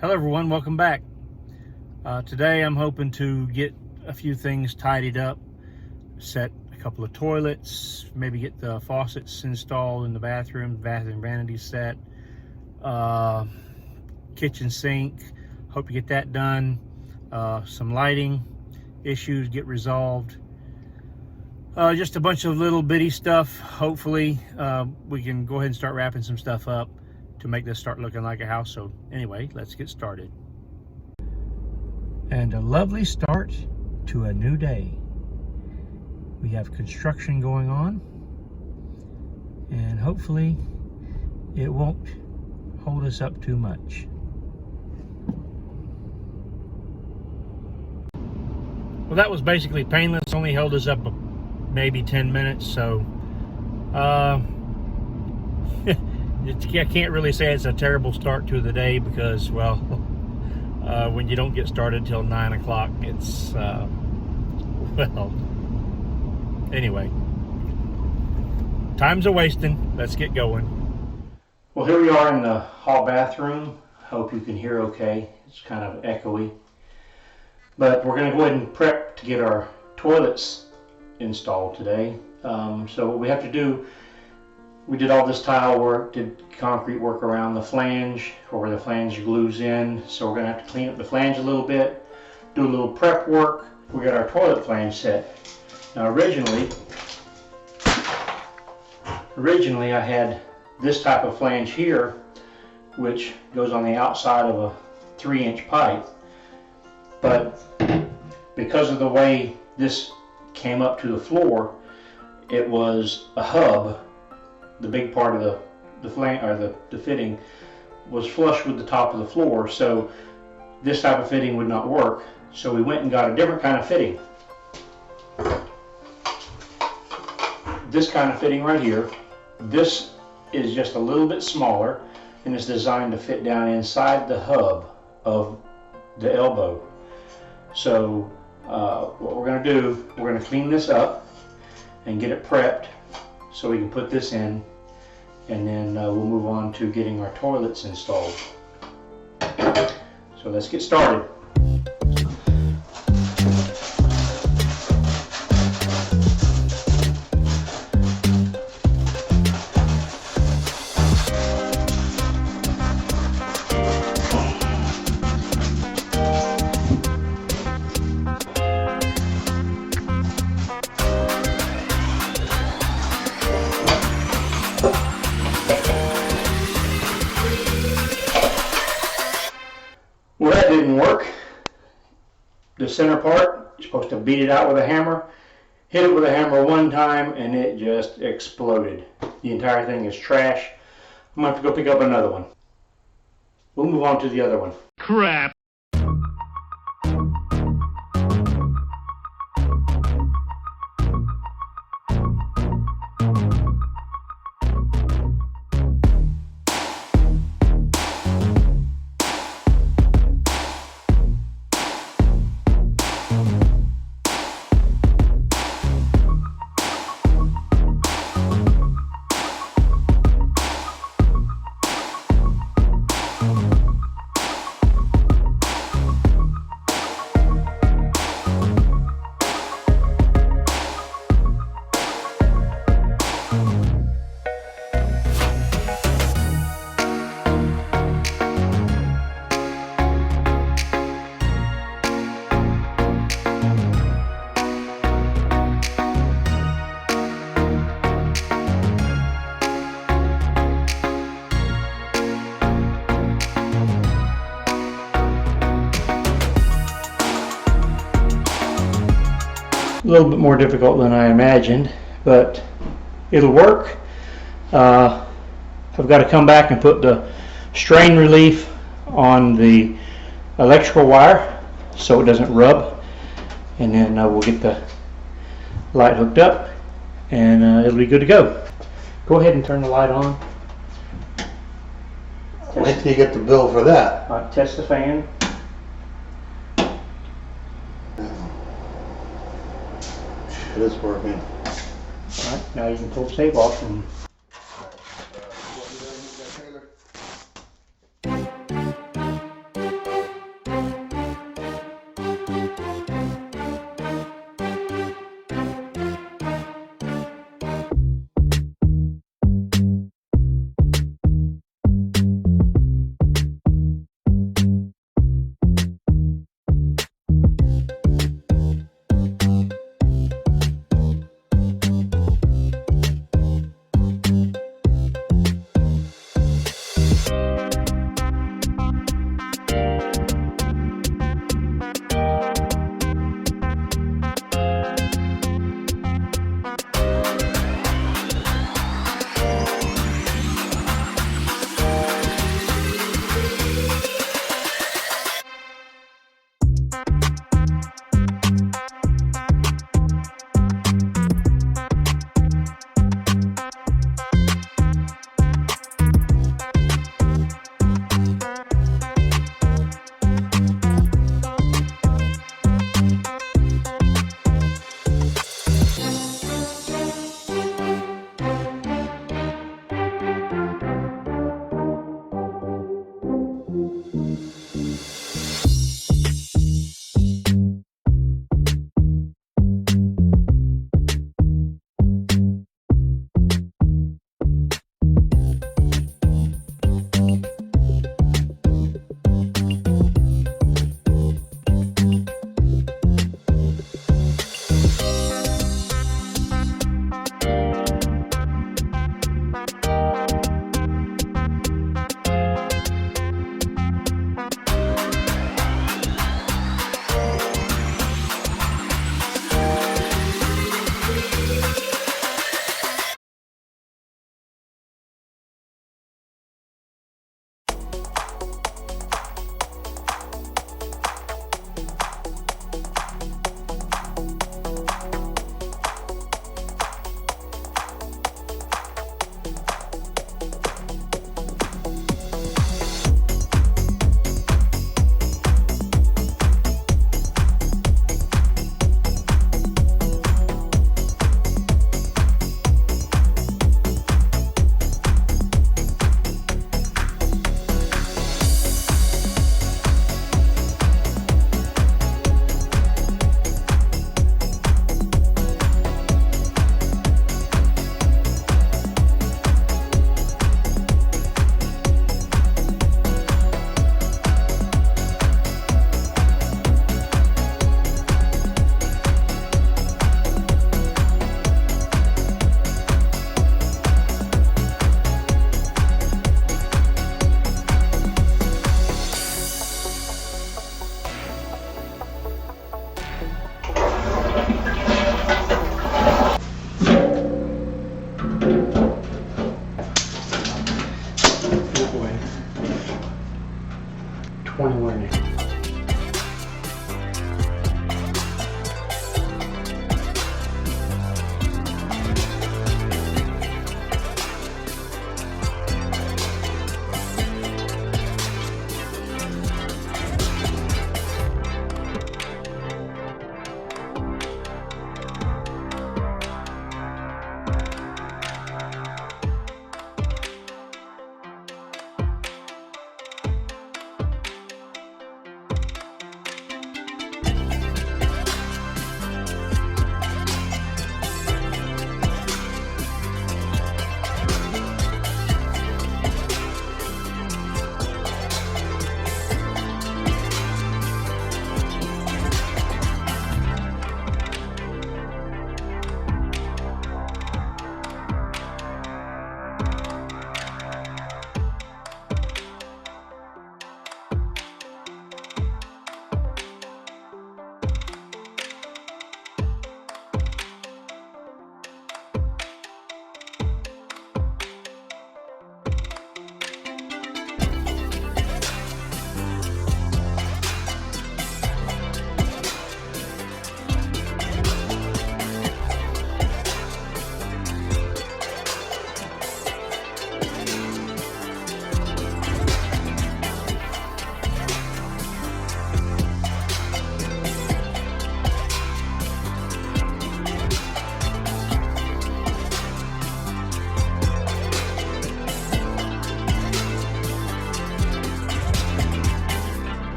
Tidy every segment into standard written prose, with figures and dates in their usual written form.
Hello everyone, welcome back. Today I'm hoping to get a few things tidied up, set a couple of toilets, maybe get the faucets installed in the bathroom vanity set, kitchen sink, hope to get that done, some lighting issues get resolved, just a bunch of little bitty stuff. Hopefully we can go ahead and start wrapping some stuff up to make this start looking like a house. So anyway, let's get started. And a lovely start to a new day. We have construction going on, and hopefully it won't hold us up too much. Well, that was basically painless, only held us up maybe 10 minutes, so I can't really say it's a terrible start to the day because, well, when you don't get started till 9 o'clock, it's, well, anyway, time's a-wasting. Let's get going. Well, here we are in the hall bathroom. Hope you can hear okay. It's kind of echoey. But we're going to go ahead and prep to get our toilets installed today. So what we have to do, we did all this tile work, did concrete work around the flange, or where the flange glues in. So we're going to have to clean up the flange a little bit, do a little prep work. We got our toilet flange set. Now originally I had this type of flange here, which goes on the outside of a 3-inch pipe. But because of the way this came up to the floor, it was a hub. The big part of the flange, or the fitting, was flush with the top of the floor, so this type of fitting would not work. So we went and got a different kind of fitting. This kind of fitting right here. This is just a little bit smaller, and it's designed to fit down inside the hub of the elbow. So what we're going to do, we're going to clean this up and get it prepped so we can put this in, and then we'll move on to getting our toilets installed. So let's get started. Well, that didn't work. The center part, you're supposed to beat it out with a hammer. Hit it with a hammer one time and it just exploded. The entire thing is trash. I'm going to have to go pick up another one. We'll move on to the other one. Crap. A little bit more difficult than I imagined, but it'll work. I've got to come back and put the strain relief on the electrical wire so it doesn't rub, and then we'll get the light hooked up and it'll be good to go. Go ahead and turn the light on. Wait till you get the bill for that. Test the fan. It is working. Alright, now you can pull the tape off and 21 inches.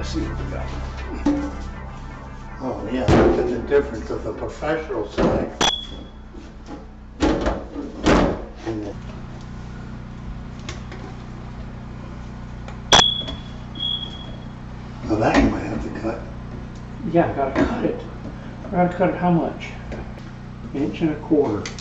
See what we got. Oh yeah, look at the difference of the professional side. And the... Now that you might have to cut. Yeah, I gotta cut it. I gotta cut it how much? 1.25 inches.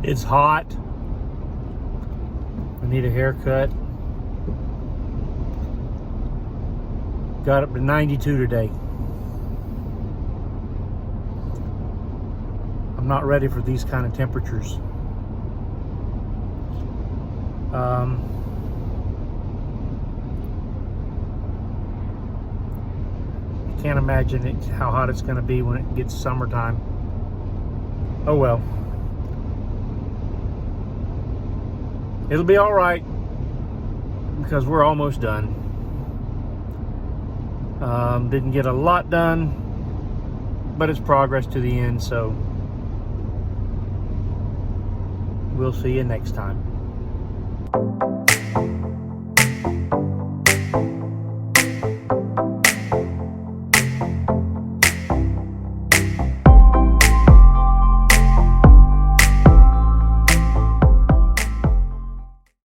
It's hot. I need a haircut. Got up to 92 today. I'm not ready for these kind of temperatures. I can't imagine how hot it's going to be when it gets summertime. Oh well. It'll be all right because we're almost done. Didn't get a lot done, but it's progress to the end, so we'll see you next time.